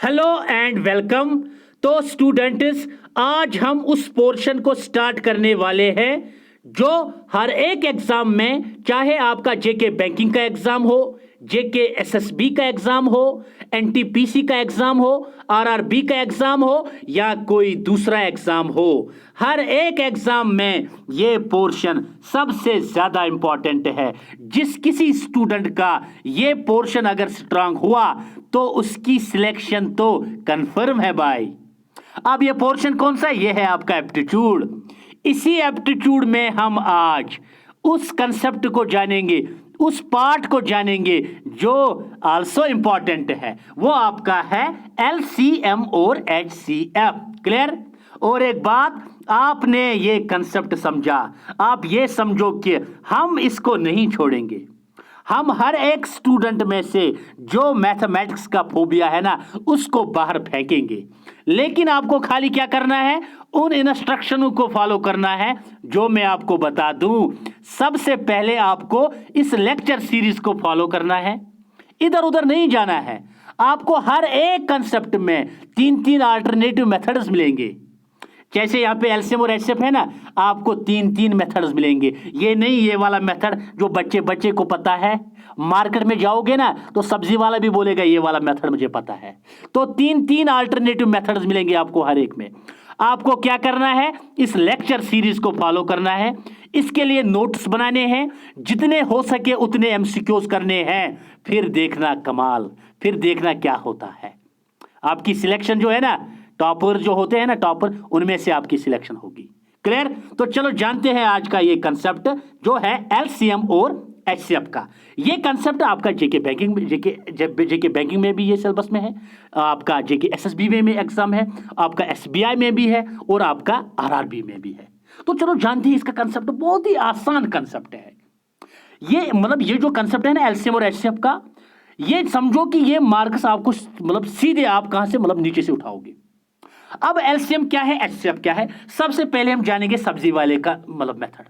Hello and welcome. तो students, आज हम उस पोर्शन को स्टार्ट करने वाले हैं जो हर एक एग्जाम में, चाहे आपका जेके बैंकिंग का एग्जाम हो, जेके एसएसबी का एग्जाम हो, एनटीपीसी का एग्जाम हो, आरआरबी का एग्जाम हो या कोई दूसरा एग्जाम हो, हर एक एग्जाम में ये पोर्शन सबसे ज्यादा इंपॉर्टेंट है। जिस किसी स्टूडेंट का ये पोर्शन अगर स्ट्रांग हुआ तो उसकी सिलेक्शन तो कंफर्म है भाई। अब ये पोर्शन कौन सा है? ये है आपका एप्टीट्यूड। इसी एप्टीट्यूड में हम आज उस कंसेप्ट को जानेंगे, उस पार्ट को जानेंगे जो आल्सो इंपॉर्टेंट है। वो आपका है एलसीएम और एचसीएफ। क्लियर? और एक बात, आपने ये कंसेप्ट समझा, आप ये समझो कि हम इसको नहीं छोड़ेंगे। हम हर एक स्टूडेंट में से जो मैथमेटिक्स का फोबिया है ना, उसको बाहर फेंकेंगे। लेकिन आपको खाली क्या करना है? उन इंस्ट्रक्शनों को फॉलो करना है जो मैं आपको बता दूं। सबसे पहले आपको इस लेक्चर सीरीज को फॉलो करना है, इधर उधर नहीं जाना है। आपको हर एक कंसेप्ट में तीन तीन अल्टरनेटिव मेथड्स मिलेंगे। जैसे यहाँ पे एलसीएम और एचसीएफ है ना, आपको तीन तीन मेथड्स मिलेंगे। ये नहीं ये वाला मेथड जो बच्चे बच्चे को पता है। मार्केट में जाओगे ना तो सब्जी वाला भी बोलेगा ये वाला मेथड मुझे पता है। तो तीन तीन अल्टरनेटिव मेथड्स मिलेंगे आपको हर एक में। आपको क्या करना है? इस लेक्चर सीरीज को फॉलो करना है। इसके लिए नोट्स बनाने हैं, जितने हो सके उतने एमसीक्यूज करने हैं। फिर देखना कमाल, फिर देखना क्या होता है। आपकी सिलेक्शन जो है ना, टॉपर जो होते हैं ना, टॉपर, उनमें से आपकी सिलेक्शन होगी। क्लियर? तो चलो जानते हैं आज का ये कंसेप्ट जो है एलसीएम और एचसीएफ का। ये कंसेप्ट आपका जेके बैंकिंग में, जेके बैंकिंग में भी ये सिलेबस में है, आपका जेके एसएसबी में एग्जाम है, आपका एसबीआई में भी है और आपका आरआरबी में भी है। तो चलो जानते हैं इसका कंसेप्ट। बहुत ही आसान कंसेप्ट है ये। मतलब ये जो कंसेप्ट है ना एलसीएम और एचसीएफ का, ये समझो कि ये मार्क्स आपको मतलब सीधे आप कहां से मतलब नीचे से उठाओगे। अब एलसीएम क्या है, एचसीएफ क्या है? सबसे पहले हम जानेंगे सब्जी वाले का मतलब मेथड,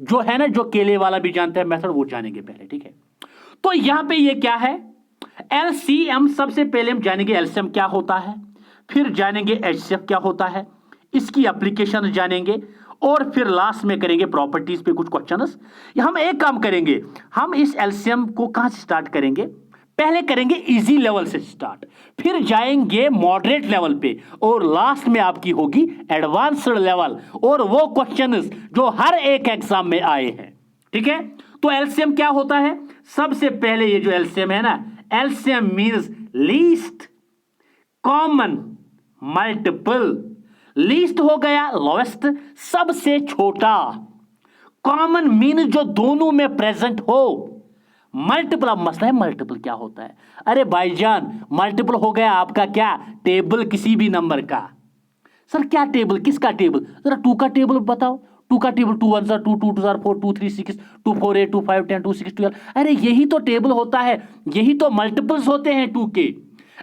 जो है ना, जो केले वाला भी जानता है मेथड, वो जानेंगे पहले। ठीक है? तो यहां पे ये क्या है? एलसीएम। सबसे पहले हम जानेंगे एलसीएम क्या होता है, फिर जानेंगे एचसीएफ क्या होता है, इसकी एप्लीकेशन जानेंगे, और फिर लास्ट में करेंगे प्रॉपर्टीज पे कुछ क्वेश्चंस। हम एक काम करेंगे, हम इस एलसीएम को कहां से स्टार्ट करेंगे? पहले करेंगे इजी लेवल से स्टार्ट, फिर जाएंगे मॉडरेट लेवल पे, और लास्ट में आपकी होगी एडवांस्ड लेवल, और वो क्वेश्चंस जो हर एक एग्जाम में आए हैं। ठीक है? तो एलसीएम क्या होता है? सबसे पहले ये जो एलसीएम है ना, LCM means least common multiple. Least हो गया लोएस्ट, सबसे छोटा। कॉमन मीन जो दोनों में प्रेजेंट हो। मल्टीपल, अब मसला है मल्टीपल क्या होता है। अरे भाईजान, मल्टीपल हो गया आपका क्या? टेबल किसी भी नंबर का। सर क्या टेबल, किसका टेबल? जरा टू का टेबल बताओ। टू का टेबल, 2 1 2 2 2 4 2 3 6 2 4 8 2 5 10 2 6 12। अरे यही तो टेबल होता है, यही तो मल्टीपल्स होते हैं 2 के।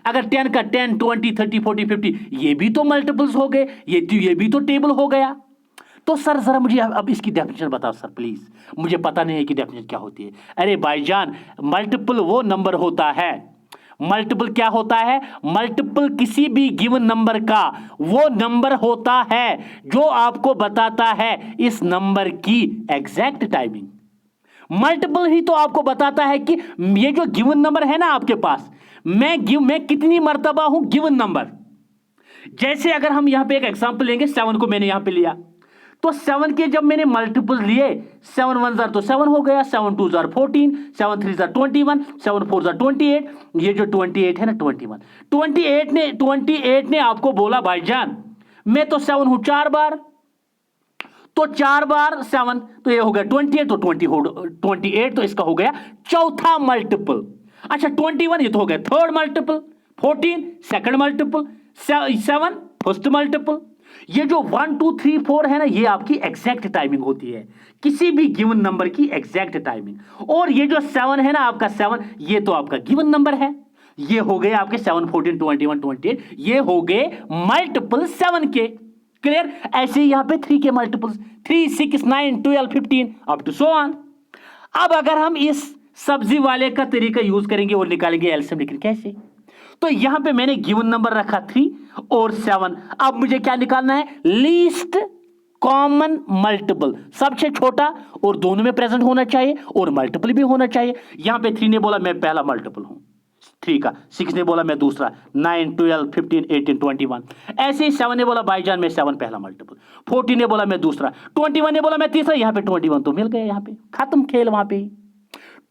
अगर 10 का 10 20 30 40 50, ये भी तो मल्टीपल्स हो गए, ये भी तो टेबल हो गया। तो सर जरा मुझे अब इसकी डेफिनेशन बताओ सर प्लीज, मुझे पता नहीं है कि डेफिनेशन क्या होती है। अरे भाईजान, मल्टीपल वो नंबर होता है, मल्टीपल क्या होता है? मल्टीपल किसी भी गिवन नंबर का वो नंबर होता है जो आपको बताता है इस नंबर की एग्जैक्ट टाइमिंग। मल्टीपल ही तो आपको बताता है कि ये जो गिवन नंबर है ना आपके पास, मैं कितनी मर्तबा हूं गिवन नंबर। जैसे अगर हम यहां पे एक एग्जांपल लेंगे, 7 को मैंने यहां पे लिया, तो 7 के जब मैंने मल्टीपल लिए, 7 1 जार तो 7 हो गया, 7 2 जार 14, 7 3 जार 21, 7 4 जार 28। ये जो 28 है ना, 28 ने आपको बोला भाईजान मैं तो 7 हूं 4 बार, तो 4 बार 7, तो ये हो गया 28, तो 28 तो इसका हो गया चौथा मल्टीपल। अच्छा 21 ये तो हो गया third multiple, 14 second multiple, 7 first multiple. ये जो 1 2 3 4 है ना, ये आपकी एग्जैक्ट टाइमिंग होती है, किसी भी गिवन नंबर की एग्जैक्ट टाइमिंग। और ये जो 7 है ना आपका 7, ये तो आपका गिवन नंबर है। ये हो गए आपके 7 14 21 28, ये हो गए मल्टीपल 7 के। क्लियर? ऐसे ही यहां पे 3 के multiples, 3 6 9 12 15 up to so on. अब अगर हम इस सब्जी वाले का तरीका यूज करेंगे और निकालेंगे एलसीएम, लेकिन कैसे? तो यहां पे मैंने गिवन नंबर रखा 3 और 7। अब मुझे क्या निकालना है? लीस्ट कॉमन मल्टीपल, सबसे छोटा, और दोनों में प्रेजेंट होना चाहिए और मल्टीपल भी होना चाहिए। यहां पे 3 ने बोला मैं पहला मल्टीपल हूं 3 का, 6 ने बोला मैं दूसरा, 9 12 15 18 21। ऐसे ही 7 ने बोला भाईजान मैं 7 पहला मल्टीपल, 14 ने बोला मैं दूसरा, 21 ने बोला मैं तीसरा। यहां पे 21 तो मिल गया, यहां पे खत्म खेल। वहां पे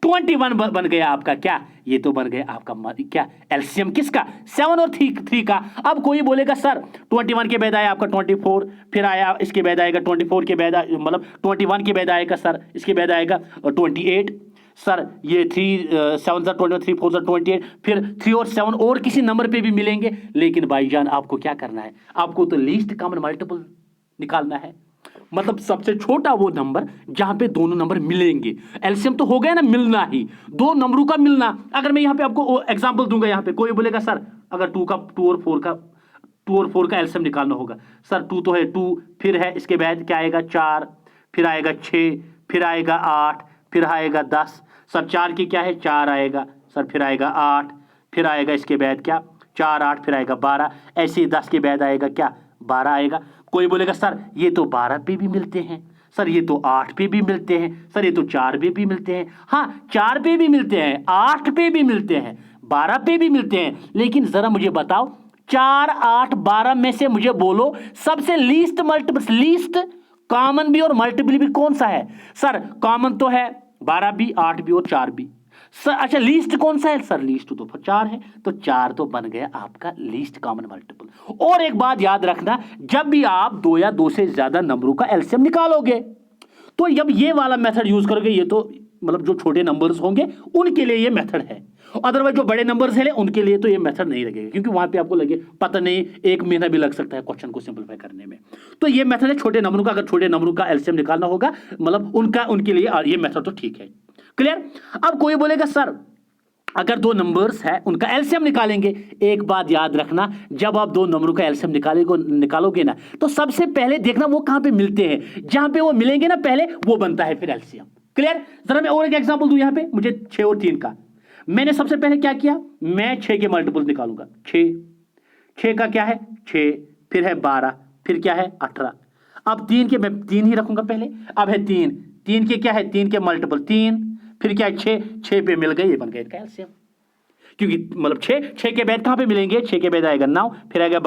21 बन गया आपका क्या? ये तो बन गया आपका क्या? एलसीएम किसका? 7 और 3 का। अब कोई बोलेगा सर 21 के बाद आया आपका 24, फिर आया इसके बाद आएगा 24 के बाद, मतलब 21 के बाद आएगा सर, इसके बाद आएगा 28 सर, ये 3 7 21 3 4 28, फिर 3 और 7 और किसी नंबर पे भी मिलेंगे। लेकिन भाईजान आपको क्या करना है? आपको तो लीस्ट कॉमन मल्टीपल निकालना है, मतलब सबसे छोटा वो नंबर जहां पे दोनों नंबर मिलेंगे। एलसीएम तो हो गया ना, मिलना ही, दो नंबरों का मिलना। अगर मैं यहां पे आपको एग्जांपल दूंगा, यहां पे कोई बोलेगा सर अगर 2 और 4 का एलसीएम निकालना होगा, सर 2 तो है 2, फिर है इसके बाद क्या आएगा 4, फिर आएगा 6, फिर आएगा 8, फिर आएगा 10। सर 4 की क्या है? 4 आएगा सर, फिर आएगा 8, फिर आएगा इसके बाद क्या 4 8, फिर आएगा 12। ऐसे ही 10 के बाद आएगा क्या? 12 आएगा। कोई बोलेगा सर ये तो 12 पे भी मिलते हैं, सर ये तो 8 पे भी मिलते हैं, सर ये तो 4 पे भी मिलते हैं। हाँ 4 पे भी मिलते हैं, 8 पे भी मिलते हैं, 12 पे भी मिलते हैं। लेकिन जरा मुझे बताओ 4 8 12 में से मुझे बोलो सबसे लीस्ट मल्टीपल, लीस्ट कॉमन भी और मल्टीपल भी कौन सा है? सर कॉमन तो है 12 भी, 8 भी और 4 भी। सर अच्छा लीस्ट कौन सा है? सर लीस्ट तो 4 है, तो 4 तो बन गया आपका लीस्ट कॉमन मल्टीपल। और एक बात याद रखना, जब भी आप 2 या 2 से ज्यादा नंबरों का एलसीएम निकालोगे तो जब ये वाला मेथड यूज करोगे, ये तो मतलब जो छोटे नंबर्स होंगे उनके लिए ये मेथड है, अदरवाइज जो बड़े नंबर्स हैं उनके लिए तो ये मेथड नहीं लगेगा, क्योंकि वहां पे आपको लगे पता नहीं 1 महीना भी लग सकता है क्वेश्चन को सिंपलीफाई करने में। तो ये मेथड है छोटे नंबरों का, अगर छोटे नंबरों का एलसीएम निकालना होगा मतलब उनके लिए ये मेथड तो ठीक है। क्लियर? अब कोई बोलेगा सर अगर 2 नंबर्स है उनका एलसीएम निकालेंगे। एक बात याद रखना, जब आप 2 नंबरों का एलसीएम निकालोगे ना, तो सबसे पहले देखना वो कहां पे मिलते हैं। जहां पे वो मिलेंगे ना पहले, वो बनता है फिर एलसीएम। क्लियर? जरा मैं और एक एग्जांपल दूं, यहां पे मुझे 6 और 3 का, मैंने सबसे पहले क्या किया, मैं 6 के मल्टीपल निकालूंगा। 6 का क्या है 6, फिर है 12, फिर क्या है 18। अब 3 के मैं 3 ही रखूंगा पहले। अब है 3 के क्या है 3 के मल्टीपल 3, फिर क्या है 6 पे मिल गए, ये बन गया इनका एलसीएम। क्योंकि मतलब 6 के बाद कहां पे मिलेंगे? 6 के बाद आएगा 9, फिर आएगा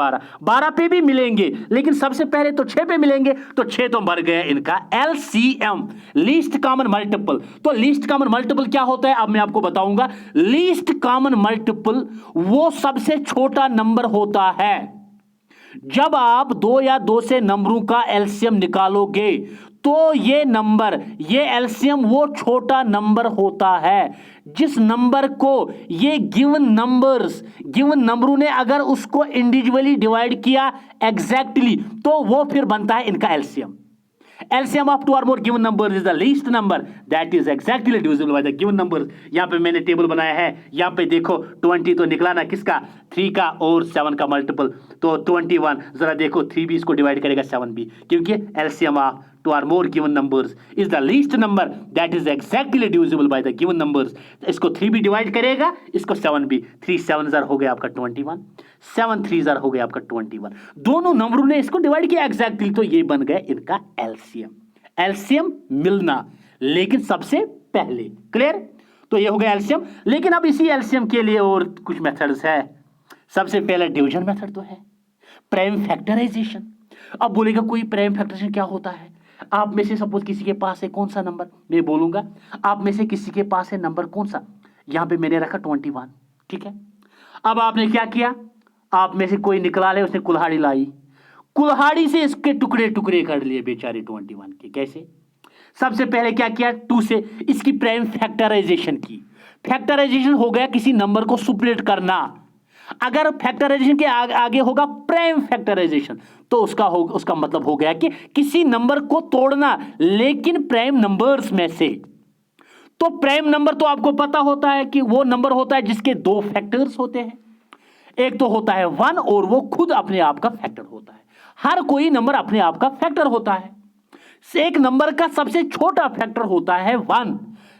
12 पे भी मिलेंगे, लेकिन सबसे पहले तो 6 पे मिलेंगे, तो 6 तो भर गया इनका एलसीएम, लीस्ट कॉमन मल्टीपल। तो लीस्ट कॉमन मल्टीपल क्या होता है अब मैं आपको बताऊंगा। लीस्ट कॉमन मल्टीपल वो सबसे छोटा नंबर होता है। जब आप 2 या 2 से नंबरों का एलसीएम निकालोगे तो ये नंबर, ये एलसीएम वो छोटा नंबर होता है जिस नंबर को ये गिवन नंबरों ने अगर उसको इंडिविजुअली डिवाइड किया एग्जैक्टली, तो वो फिर बनता है इनका LCM. LCM of 2 or more given numbers is the least number that is exactly divisible by the given numbers। यहाँ पे मैंने टेबल बनाया है, यहाँ पे देखो 20 तो निकला ना किसका? 3 का और 7 का मल्टीपल, तो 21। जरा देखो 3 भी इसको डिवाइड करेगा 7 भी, क्योंकि LCM of 2 or more given numbers is the least number that is exactly divisible by the given numbers। इसको 3 भी डिवाइड करेगा, इसको 7 भी। 3 7 जार हो गया आपका 21, 7 3 जार हो गया आपका 21। दोनों नंबरों ने इसको डिवाइड किया एग्जैक्टली, तो ये बन गया इनका एलसीएम। एलसीएम मिलना लेकिन सबसे पहले। क्लियर? तो ये हो गया एलसीएम। लेकिन अब इसी एलसीएम के लिए और कुछ मेथड्स है। सबसे पहले डिवीजन मेथड तो है, प्राइम फैक्टराइजेशन। अब बोलेगा कोई प्राइम फैक्टराइजेशन क्या होता है? आप में से सपोज किसी के पास है कौन सा नंबर, मैं बोलूंगा आप में से किसी के पास है नंबर कौन सा, यहां पे मैंने रखा 21, ठीक है। अब आपने क्या किया, आप में से कोई निकला ले, उसने कुल्हाड़ी लाई, कुल्हाड़ी से इसके टुकड़े टुकड़े कर लिए बेचारे 21 के। कैसे? सबसे पहले क्या किया, 2 से इसकी प्राइम फैक्टराइजेशन की। फैक्टराइजेशन हो गया किसी नंबर को सुपरेट करना। अगर फैक्टराइजेशन के आगे होगा प्राइम फैक्टराइजेशन, तो उसका मतलब हो गया कि किसी नंबर को तोड़ना, लेकिन प्राइम नंबर्स में से। तो प्राइम नंबर तो आपको पता होता है कि वो नंबर होता है जिसके 2 फैक्टर्स होते हैं। एक तो होता है 1 और वो खुद अपने आप का फैक्टर होता है। हर कोई नंबर अपने आप का फैक्टर होता है। एक नंबर का सबसे छोटा फैक्टर होता है 1,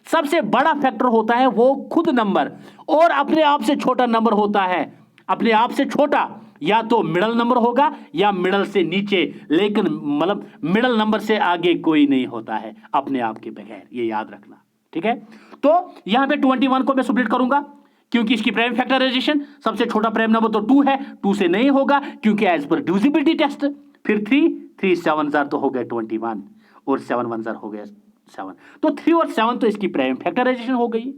सबसे बड़ा फैक्टर होता है वो खुद नंबर, और अपने आप से छोटा नंबर होता है अपने आप से छोटा या तो मिडल नंबर होगा या मिडल से नीचे, लेकिन मतलब मिडल नंबर से आगे कोई नहीं होता है अपने आप के बगैर, ये याद रखना, ठीक है। तो यहां पे 21 को मैं सुब्ट्रैक्ट करूंगा क्योंकि इसकी प्राइम फैक्टराइजेशन सबसे छोटा प्राइम नंबर तो 2 है, 2 से नहीं होगा क्योंकि एज पर डिविजिबिलिटी टेस्ट। फिर 3 7 जार तो हो गया 21 और 7 1 जार हो गया 7, तो 3 और 7 तो इसकी प्राइम फैक्टराइजेशन हो गई।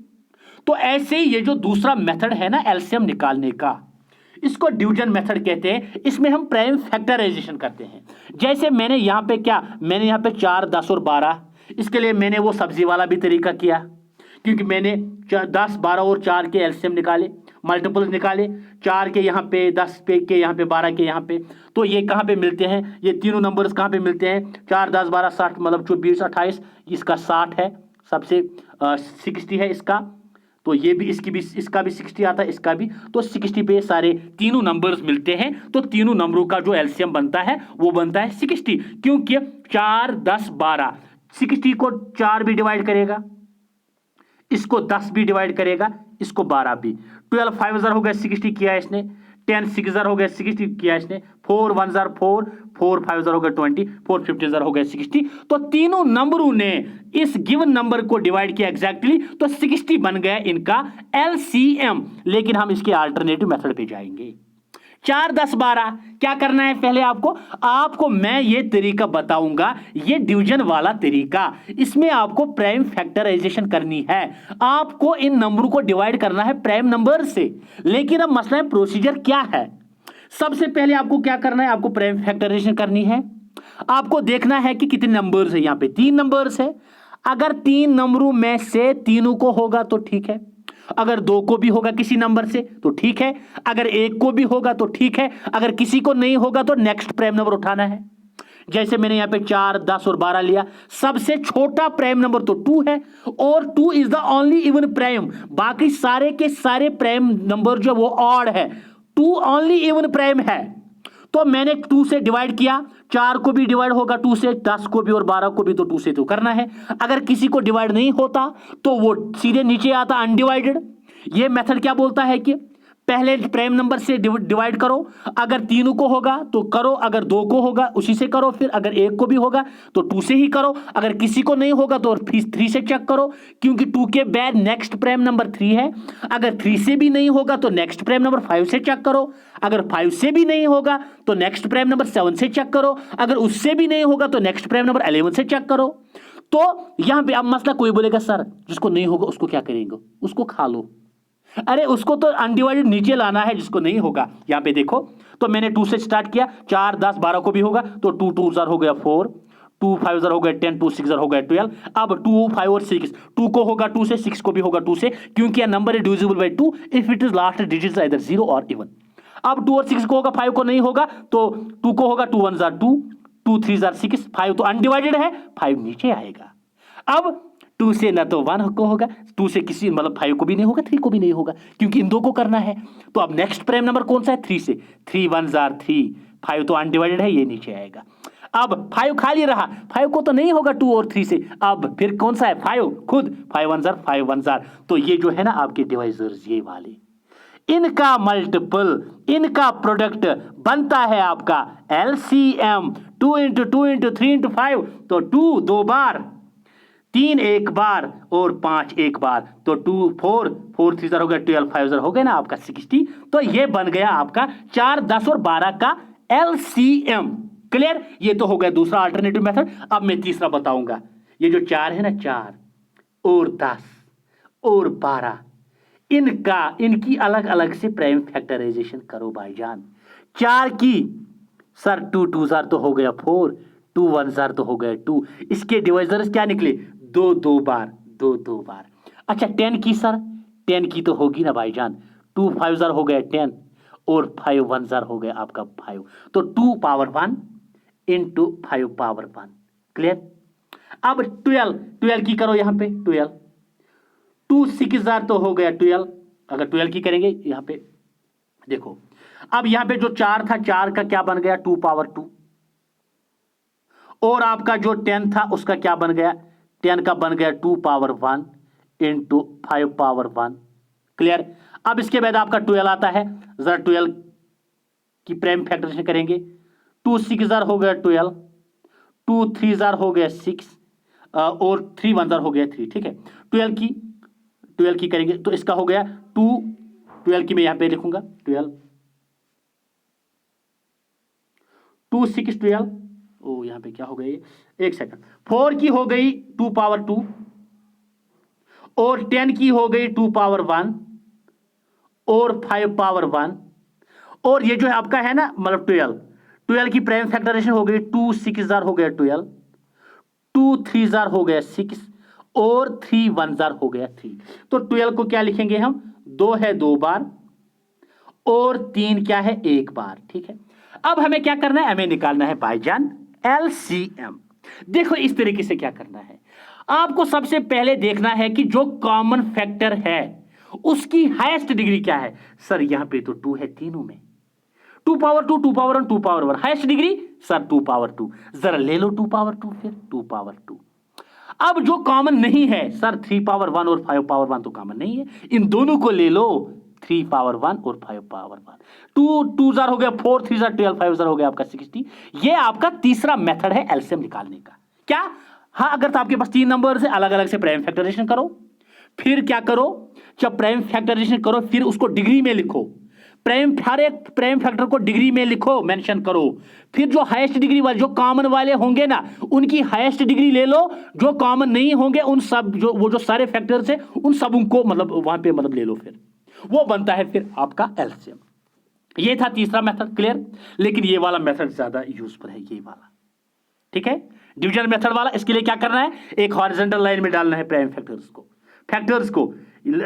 तो ऐसे ही ये जो दूसरा मेथड है ना एलसीएम निकालने का, इसको डिवीजन मेथड कहते हैं। इसमें हम प्राइम फैक्टराइजेशन करते हैं। जैसे मैंने यहाँ पे मैंने यहाँ पे 4 10 और 12, इसके लिए मैंने वो सब्जी वाला भी तरीका किया क्योंकि मैंने 10 12 और 4 के एलसीएम निकाले, मल्टीपल्स निकाले, 4 के यहाँ पे, 10 पे के यहाँ पे, 12 के यहाँ पे। तो ये कहाँ पे मिलते हैं, ये तीनों नंबर्स कहाँ पे मिलते हैं, 4 10 12 60, मतलब 24 28, इसका 60 है, सबसे 60 है इसका, तो ये भी इसका भी 60 आता है, इसका भी, तो 60 पे सारे तीनों नंबर्स मिलते हैं। तो तीनों नंबरों का जो एलसीएम बनता है वो बनता है 60, क्योंकि 4 10 12, 60 को 4 भी डिवाइड करेगा, इसको 10 भी डिवाइड करेगा, इसको 12 भी। 12 5 जार हो गया 60 किया इसने, 10 6 जार हो गया 60 किया इसने, 4 1 जार 4, 4 5 जार हो गया 20, 4 15 जार हो गया 60। तो तीनों नंबरों ने इस गिवन नंबर को डिवाइड किया एग्जैक्टली, तो 60 बन गया इनका एलसीएम। लेकिन हम इसके अल्टरनेटिव मेथड पे जाएंगे। 4 10 12 क्या करना है, पहले आपको मैं ये तरीका बताऊंगा, ये डिवीजन वाला तरीका। इसमें आपको प्राइम फैक्टराइजेशन करनी है, आपको इन नंबरों को डिवाइड करना है प्राइम नंबर से। लेकिन अब मसला है प्रोसीजर क्या है। सबसे पहले आपको क्या करना है, आपको प्राइम फैक्टराइजेशन करनी है। आपको देखना है कि कितने नंबर्स है, यहां पे 3 नंबर्स है। अगर 3 नंबरों में से तीनों को होगा तो ठीक है, अगर 2 को भी होगा किसी नंबर से तो ठीक है, अगर 1 को भी होगा तो ठीक है, अगर किसी को नहीं होगा तो नेक्स्ट प्राइम नंबर उठाना है। जैसे मैंने यहां पे 4 10 और 12 लिया, सबसे छोटा प्राइम नंबर तो 2 है और 2 is the only even prime. बाकी सारे के सारे प्राइम नंबर जो वो ऑड है, 2 ओनली इवन प्राइम है। तो मैंने 2 से डिवाइड किया, 4 को भी डिवाइड होगा 2 से, 10 को भी और 12 को भी, तो 2 से तो करना है। अगर किसी को डिवाइड नहीं होता तो वो सीधे नीचे आता अनडिवाइडेड। ये मेथड क्या बोलता है कि पहले प्राइम नंबर से डिवाइड करो, अगर तीनों को होगा तो करो, अगर 2 को होगा उसी से करो, फिर अगर 1 को भी होगा तो 2 से ही करो, अगर किसी को नहीं होगा तो 3 से चेक करो, क्योंकि 2 के बाद नेक्स्ट प्राइम नंबर 3 है। अगर 3 से भी नहीं होगा तो नेक्स्ट प्राइम नंबर 5 से चेक करो, अगर 5 से भी नहीं होगा तो नेक्स्ट प्राइम नंबर 7 से चेक करो, अगर उससे भी नहीं होगा तो नेक्स्ट प्राइम नंबर 11 से चेक करो। तो यहां पे अब मसला, कोई बोलेगा सर जिसको नहीं होगा उसको क्या करेंगे, उसको खा लो। अरे उसको तो अनडिवाइडेड नीचे लाना है जिसको नहीं होगा। यहां पे देखो, तो मैंने 2 से स्टार्ट किया, 4 10 12 को भी होगा तो 2 2 जार हो गया 4, 2 5 जार हो गया 10, 2 6 जार हो गया 12। अब 2 5 और 6, 2 को होगा 2 से, 6 को भी होगा 2 से, क्योंकि यह नंबर है divisible by 2 if it is last digits either 0 और इवन। अब 2 और 6 को होगा, 5 को नहीं होगा, तो 2 को होगा 2 1 जार 2, 2 3 जार 6, 5 तो अनडिवाइडेड है, 5 नीचे आएगा। अब 2 से ना तो 1 को होगा, 2 से किसी मतलब 5 को भी नहीं होगा, 3 को भी नहीं होगा, क्योंकि इन 2 को करना है। तो अब नेक्स्ट प्राइम नंबर कौन सा है, 3 से, 3 1 जार 3, 5 तो अनडिवाइडेड है, ये नीचे आएगा। अब 5 खाली रहा, 5 को तो नहीं होगा 2 और 3 से, अब फिर कौन सा है 5 खुद, 5 1 जार 5 1 जार। तो ये जो है ना आपके डिवाइजर्स, ये वाले, इनका मल्टीपल, इनका प्रोडक्ट बनता है आपका एलसीएम। 2 इंटू 2 इंटू 3 इंटू 5, तो 2 2 बार, 3 एक बार और 5 एक बार, तो 2 4 4 3 जार हो गया 12, 5 जार हो गया ना आपका 60। तो ये बन गया आपका 4 10 और 12 का एलसीएम। क्लियर, ये तो हो गया दूसरा अल्टरनेटिव मेथड। अब मैं तीसरा बताऊंगा। ये जो 4 है ना, 4 और 10 और 12, इनकी अलग अलग से प्राइम फैक्टराइजेशन करो भाईजान। 4 की सर 2 2 जार तो हो गया 4, 2 1 जार तो हो गया 2, इसके डिवाइजर्स क्या निकले, 2 2 बार, 2 2 बार। अच्छा 10 की सर, 10 की तो होगी ना भाईजान, 2 5 जार हो गया 10 और 5 1 जार हो गया आपका 5, तो 2 पावर 1 इंटू 5 पावर 1। क्लियर। अब 12 की करो, यहां पे 12, 2 6 जार तो हो गया 12, अगर 12 की करेंगे यहां पे देखो। अब यहां पे जो 4 था, 4 का क्या बन गया, 2 पावर 2, और आपका जो 10 था उसका क्या बन गया, 10 का बन गया 2 पावर 1 इंटू 5 पावर 1। क्लियर। अब इसके बाद आपका 12 आता है, जरा 12 की प्राइम फैक्टराइजेशन करेंगे। 2 6 जार हो गया 12, 2 3 जार हो गया 6 और 3 1 जार हो गया 3। ठीक है, 12 की करेंगे तो इसका हो गया 2, 12 की मैं यहां पे लिखूंगा 12, 2 6 12। ओ यहां पे क्या हो गया, एक सेकंड, 4 की हो गई 2 पावर 2 और 10 की हो गई 2 पावर 1 और 5 पावर 1 और ये जो है आपका है ना मतलब 12 की प्राइम फैक्टराइजेशन हो गई 2 6 जार हो गया 12, 2 3 जार हो गया 6 और 3 1 जार हो गया 3। तो 12 को क्या लिखेंगे हम, 2 है 2 बार और 3 क्या है 1 बार। ठीक है, अब हमें क्या करना है, हमें निकालना है भाईजान एलसीएम। देखो इस तरीके से क्या करना है, आपको सबसे पहले देखना है कि जो कॉमन फैक्टर है उसकी हाईएस्ट डिग्री क्या है। सर यहां पे तो 2 है तीनों में, 2 power 2, 2 power 1, 2 power 1, highest degree sir 2 power 2, जरा ले लो 2 पावर 2, फिर 2 पावर 2। अब जो कॉमन नहीं है सर 3 पावर 1 और 5 पावर 1 तो कॉमन नहीं है, इन दोनों को ले लो 3 पावर 1 और 5 पावर 1, 2 जार हो गया 4, 3 जार 12, 5 जार हो गया आपका 60। ये आपका तीसरा मेथड है एलसीएम निकालने का। क्या, हाँ अगर तो आपके पास 3 नंबर से अलग अलग से प्राइम फैक्टराइजेशन करो, फिर क्या करो, जब प्राइम फैक्टराइजेशन करो फिर उसको डिग्री में लिखो, हर एक प्राइम फैक्टर को डिग्री में लिखो, मेंशन करो, फिर जो हाईएस्ट डिग्री वाले जो कॉमन वाले होंगे ना उनकी हाईएस्ट डिग्री ले लो, जो कॉमन नहीं होंगे उन सब जो सारे फैक्टर्स है उन सब उनको मतलब वहां पे मतलब ले लो, फिर वो बनता है फिर आपका एलसीएम। ये था तीसरा मेथड, क्लियर। लेकिन ये वाला मेथड ज्यादा यूजफुल है, ये वाला। ठीक है, डिवीजन मेथड वाला, इसके लिए क्या करना है, एक हॉरिजॉन्टल लाइन में डालना है प्राइम फैक्टर्स को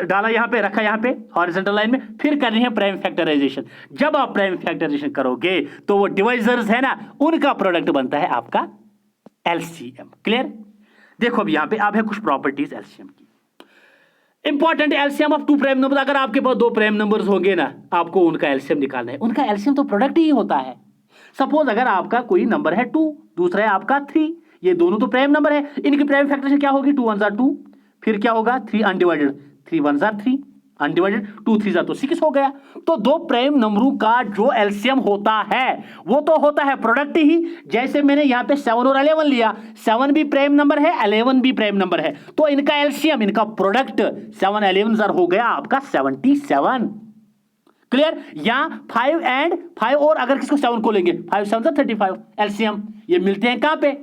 डाला यहां पे, रखा यहां पे हॉरिजॉन्टल लाइन में, फिर करनी है प्राइम फैक्टराइजेशन। जब आप प्राइम फैक्टराइजेशन करोगे तो वो डिवाइजर्स है ना उनका प्रोडक्ट बनता है आपका एलसीएम, क्लियर। देखो अब यहां पे अब है कुछ प्रॉपर्टीज एलसीएम की important. LCM of 2 prime number, अगर आपके पास 2 प्राइम नंबर्स होंगे ना आपको उनका एलसीएम निकालना है, उनका एलसीएम तो प्रोडक्ट ही होता है। सपोज अगर आपका कोई नंबर है 2, दूसरा है आपका 3, ये दोनों तो प्राइम नंबर है, इनकी प्राइम फैक्टराइजेशन क्या होगी, 2 1 जार 2, फिर क्या होगा 3 अनडिवाइडेड, 3 1 जार 3 अनडिवाइडेड, 2 3 जार तो 6 हो गया। तो 2 प्राइम नंबरों का जो एलसीएम होता है वो तो होता है प्रोडक्ट ही। जैसे मैंने यहां पे 7 और 11 लिया, 7 भी प्राइम नंबर है, 11 भी प्राइम नंबर है, तो इनका एलसीएम, इनका प्रोडक्ट 7 11 जार हो गया आपका 77, क्लियर। या 5 एंड 5 और अगर किसको 7 को लेंगे 5 7 35 एलसीएम, ये मिलते हैं कहां पे,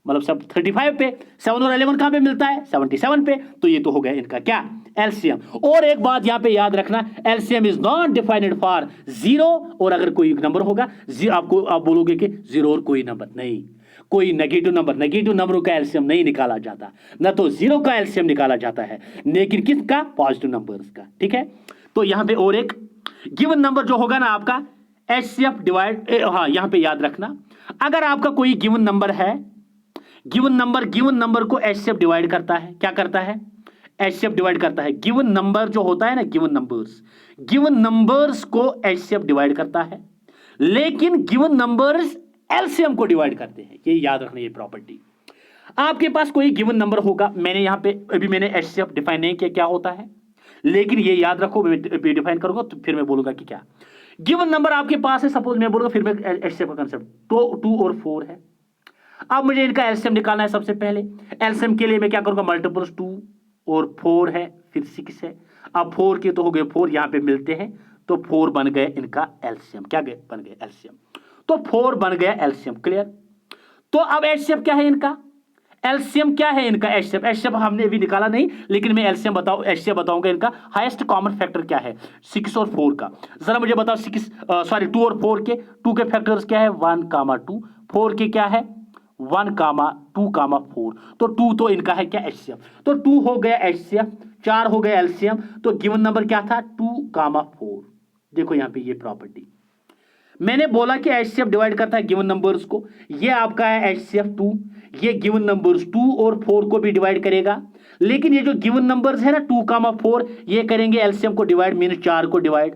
मतलब सब 35 पे, 7 और 11 कहां पे मिलता है 77 पे, तो ये तो हो गया इनका क्या एलसीएम। और एक बात यहां पे याद रखना, LCM is not defined for 0, और अगर कोई नंबर होगा आपको आप बोलोगे कि 0 और कोई नंबर नहीं, कोई नेगेटिव नंबरों का एलसीएम नहीं निकाला जाता, ना तो 0 का एलसीएम निकाला जाता है, लेकिन किसका, पॉजिटिव नंबर्स का। ठीक है, तो यहां पे और एक गिवन नंबर जो होगा ना आपका एचसीएफ डिवाइड, हाँ यहां पे याद रखना, अगर आपका कोई गिवन नंबर है, गिवन नंबर को एचसीएफ डिवाइड करता है, क्या करता है, एचसीएफ डिवाइड करता है। गिवन नंबर जो होता है ना, गिवन नंबर्स को एचसीएफ डिवाइड करता है, लेकिन गिवन नंबर्स एलसीएम को डिवाइड करते हैं, ये याद रखना, ये प्रॉपर्टी। आपके पास कोई गिवन नंबर होगा, मैंने यहां पे अभी मैंने एचसीएफ डिफाइन नहीं किया क्या होता है, लेकिन ये याद रखो, मैं डिफाइन करूंगा तो फिर मैं बोलूंगा कि क्या गिवन नंबर आपके पास है, सपोज मैं बोलूंगा, फिर मैं एचसीएफ का कांसेप्ट, तो 2 और 4 है। अब मुझे इनका एलसीएम निकालना है। सबसे पहले एलसीएम के लिए मैं क्या करूंगा, मल्टीपल्स 2 और 4 है, फिर 6 है। अब 4 के तो हो गए 4, यहां पे मिलते हैं तो 4 बन गए इनका एलसीएम, क्या बन गए एलसीएम, तो 4 बन गया एलसीएम, क्लियर। तो अब एचसीएफ क्या है इनका, एलसीएम क्या है इनका, एचसीएफ हमने अभी निकाला नहीं, लेकिन मैं एचसीएफ बताऊंगा इनका हाईएस्ट कॉमन फैक्टर क्या है 6 और 4 का। जरा मुझे बताओ 2 और 4 के 2 के फैक्टर्स क्या है 1, 2, 4 के क्या है 1, 2, 4, तो 2 तो इनका है क्या एचसीएफ, तो 2 हो गया एचसीएफ, 4 हो गया एलसीएम, तो गिवन नंबर क्या था 2, 4। देखो यहां पे ये प्रॉपर्टी मैंने बोला कि एचसीएफ डिवाइड करता है गिवन नंबर्स को, ये आपका है एचसीएफ 2, ये गिवन नंबर्स 2 और 4 को भी डिवाइड करेगा, लेकिन ये जो गिवन नंबर्स है ना 2, 4 ये करेंगे एलसीएम को डिवाइड, मीन 4 को डिवाइड,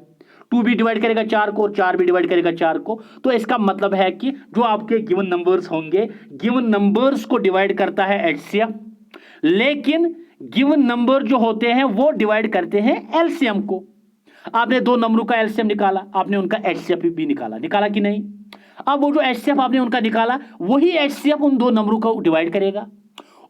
2 भी डिवाइड करेगा 4 को और 4 भी डिवाइड करेगा 4 को। तो इसका मतलब है कि जो आपके गिवन नंबर्स होंगे, गिवन नंबर्स को डिवाइड करता है एचसीएफ, लेकिन गिवन नंबर जो होते हैं वो डिवाइड करते हैं एलसीएम को। आपने दो नंबरों का एलसीएम निकाला, आपने उनका एचसीएफ भी निकाला, निकाला कि नहीं? अब वो जो एचसीएफ आपने उनका निकाला, वही एचसीएफ उन दो नंबरों को डिवाइड करेगा,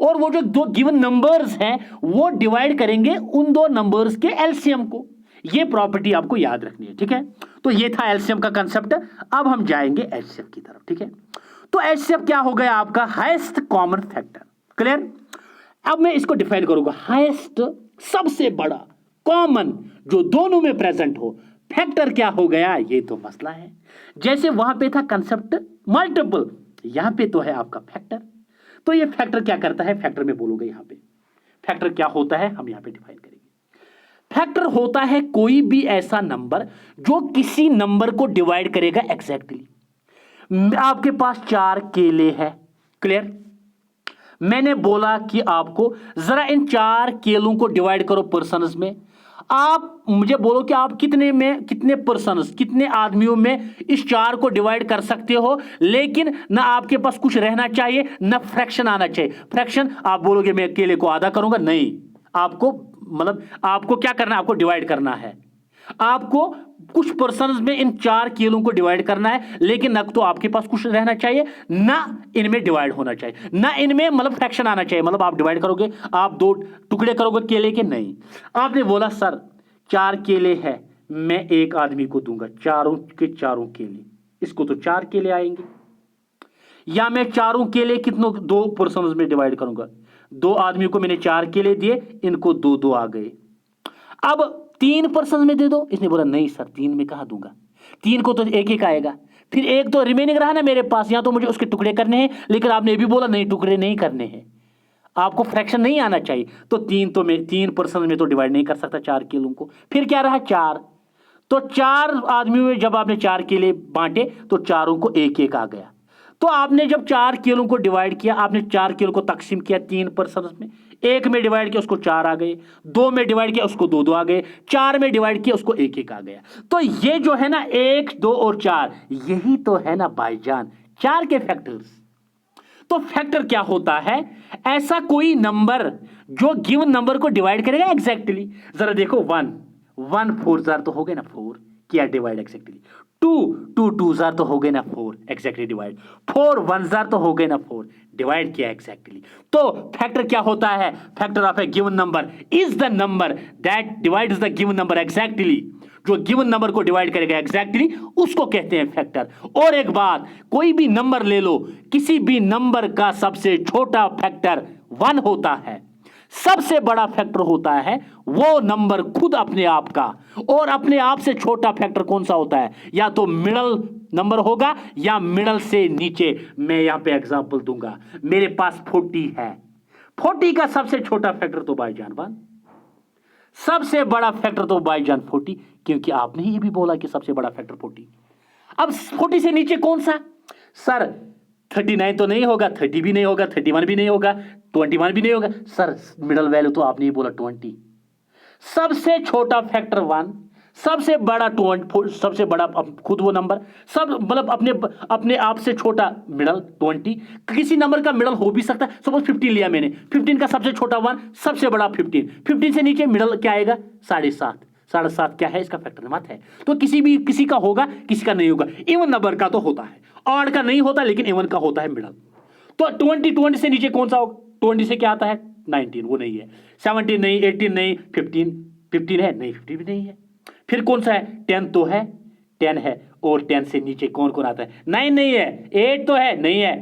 और वो जो दो गिवन नंबर्स हैं वो डिवाइड करेंगे उन दो नंबर्स के एलसीएम को। ये प्रॉपर्टी आपको याद रखनी है, ठीक है? तो ये था एलसीएम का कंसेप्ट। अब हम जाएंगे एचसीएफ की तरफ, ठीक है? तो एचसीएफ क्या हो गया आपका? Highest common factor. क्लियर? अब मैं इसको डिफाइन करूंगा, हाईएस्ट सबसे बड़ा कॉमन जो दोनों में प्रेजेंट हो, फैक्टर क्या हो गया? ये तो मसला है। जैसे वहां पे था कंसेप्ट मल्टीपल, यहां पे तो है आपका फैक्टर। तो ये फैक्टर क्या करता है? फैक्टर में बोलोगे यहां पे फैक्टर क्या होता है, हम यहां पे डिफाइन करेंगे। फैक्टर होता है कोई भी ऐसा नंबर जो किसी नंबर को डिवाइड करेगा एग्जैक्टली। आपके पास 4 केले हैं, क्लियर? मैंने बोला कि आपको जरा इन 4 केलों को डिवाइड करो पर्सन्स में। आप मुझे बोलो कि आप कितने में, कितने पर्सन्स, कितने आदमियों में इस 4 को डिवाइड कर सकते हो, लेकिन ना आपके पास कुछ रहना चाहिए ना फ्रैक्शन आना चाहिए। फ्रैक्शन आप बोलोगे मैं केले को आधा करूंगा, नहीं, आपको मतलब आपको क्या करना है? आपको डिवाइड करना है। आपको कुछ पर्सन्स में इन 4 केलों को डिवाइड करना है, लेकिन ना तो आपके पास कुछ रहना चाहिए ना इनमें डिवाइड होना चाहिए, ना इनमें मतलब फ्रैक्शन आना चाहिए। मतलब आप डिवाइड करोगे, आप 2 टुकड़े करोगे केले के, नहीं। आपने बोला सर 4 केले हैं, मैं एक आदमी को दूंगा, चारों के चारों केले, इसको तो 4 केले आएंगे। या मैं चारों केले कितनों 2 पर्सन्स में डिवाइड करूंगा, 2 आदमियों को मैंने 4 केले दिए, इनको 2-2 आ गए। अब 3 पर्सन में दे दो। इसने बोला नहीं सर 3 में कहां दूंगा, 3 को तो एक एक आएगा, फिर एक तो रिमेनिंग रहा ना मेरे पास, यहां तो मुझे उसके टुकड़े करने हैं, लेकिन आपने ये भी बोला नहीं टुकड़े नहीं करने हैं, आपको फ्रैक्शन नहीं आना चाहिए। तो 3 तो मैं 3 पर्सन में तो डिवाइड नहीं कर सकता 4 केलों को, फिर क्या रहा 4। तो 4 आदमियों में जब आपने 4 केले बांटे तो चारों को एक एक आ गया। तो आपने जब 4 केलों को डिवाइड किया, आपने 4 केलों को तकसीम किया 3 पर्सन में, एक में डिवाइड किया उसको 4 आ गए, 2 में डिवाइड किया उसको 2-2 आ गए, 4 में डिवाइड किया उसको 1-1 आ गया। तो ये जो है ना 1, 2 और 4, यही तो है ना भाईजान 4 के फैक्टर्स। तो फैक्टर क्या होता है? ऐसा कोई नंबर जो गिवन नंबर को डिवाइड करेगा एग्जैक्टली। जरा देखो 1 4 जार तो हो गए ना 4, किया डिवाइड एग्जैक्टली। 2 2 जार तो हो गए ना 4, एग्जैक्टली डिवाइड। 4 1 जार तो हो गए ना 4, डिवाइड किया एग्जैक्टली। तो फैक्टर क्या होता है? Factor of A given number is the number that divides the given number exactly. जो गिवन नंबर को डिवाइड करेगा एग्जैक्टली उसको कहते हैं फैक्टर। और एक बात, कोई भी नंबर ले लो, किसी भी नंबर का सबसे छोटा फैक्टर 1 होता है, सबसे बड़ा फैक्टर होता है वो नंबर खुद अपने आप का। और अपने आप से छोटा फैक्टर कौन सा होता है? या तो मिडल नंबर होगा या मिडल से नीचे। मैं यहां पे एग्जांपल दूंगा, मेरे पास 40 है, 40 का सबसे छोटा फैक्टर तो भाईजान 1, सबसे बड़ा फैक्टर तो भाईजान 40, क्योंकि आपने ये भी बोला कि सबसे बड़ा फैक्टर 40। अब 40 से नीचे कौन सा? सर 39 तो नहीं होगा, 30 भी नहीं होगा, 31 भी नहीं होगा, 21 भी नहीं होगा। सर मिडल वैल्यू तो आपने ही बोला 20। सबसे छोटा फैक्टर 1, सबसे बड़ा 20, सबसे बड़ा खुद वो नंबर, सब मतलब अपने आप से छोटा मिडल 20। किसी नंबर का मिडल हो भी सकता है, सपोज 15 लिया मैंने, 15 का सबसे छोटा 1, सबसे बड़ा 15, 15 से नीचे मिडल क्या आएगा? 7.5, 7.5 क्या है? इसका फैक्टर मत है। तो किसी का होगा, किसी का नहीं होगा। इवन नंबर का तो होता है, ऑड का नहीं होता, लेकिन इवन का होता है मिडल। तो 20 से नीचे कौन सा होगा? 20 से क्या आता है? 19, वो नहीं है। 17 नहीं, 18 नहीं, 15 है नहीं, 50 भी नहीं है। फिर कौन सा है? 10 तो है, 10 है। और 10 से नीचे कौन कौन आता है? 9 नहीं है, 8 तो है, नहीं है,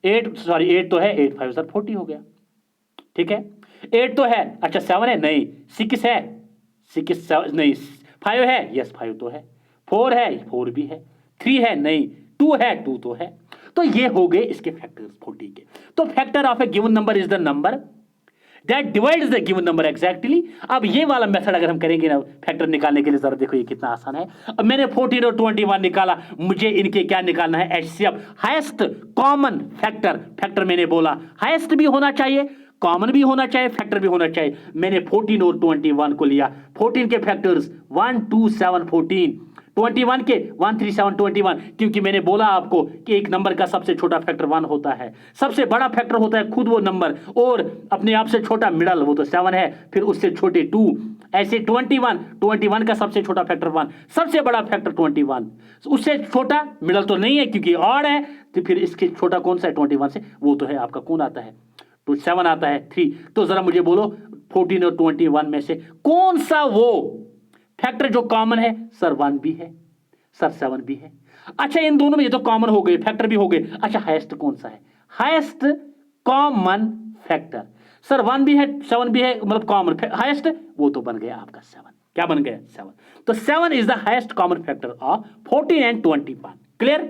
8 तो है, 8 5 40 हो गया, ठीक है। 8 तो है, अच्छा 7 है, नहीं, 6 है, 6 नहीं, 5 है, यस 5 तो है, 4 है, 4 भी है, 3 है, नहीं, 2 है, 2 तो है। तो ये हो गए इसके फैक्टर्स 40 के। तो factor of A given number is the number that divides the given number exactly. अब ये वाला मेथड अगर हम करेंगे ना फैक्टर निकालने के लिए, जरा देखो ये कितना आसान है। अब मैंने 14 और 21 निकाला, मुझे इनके क्या निकालना है? HCF, highest common factor. Factor मैंने बोला हाईएस्ट भी होना चाहिए, कॉमन भी होना चाहिए, फैक्टर भी होना चाहिए। मैंने 14 और 21 को लिया। 14 के फैक्टर्स 1 2 7 14, 21 के 13721, क्योंकि मैंने बोला आपको कि एक नंबर का सबसे छोटा फैक्टर 1 होता है, सबसे बड़ा फैक्टर होता है खुद वो नंबर, और अपने आप से छोटा मिडल वो तो 7 है, फिर उससे छोटे 2, ऐसे 21 का सबसे छोटा फैक्टर 1, सबसे बड़ा फैक्टर 21, उससे छोटा मिडल तो नहीं है क्योंकि ऑड है, तो फिर इसके छोटा कौन सा है 21 से, वो तो है आपका कौन आता है, तो 7 आता है 3। तो जरा मुझे बोलो 14 और 21 में से कौन सा वो फैक्टर जो कॉमन है? सर 1 भी है, सर 7 भी है। अच्छा, इन दोनों में ये तो कॉमन हो गए, फैक्टर भी हो गए। अच्छा, हाईएस्ट कौन सा है? हाईएस्ट कॉमन फैक्टर सर 1 भी है 7 भी है, मतलब कॉमन हाईएस्ट वो तो बन गया आपका 7। क्या बन गया? 7। तो 7 is the highest common factor of 14 and 21। Clear?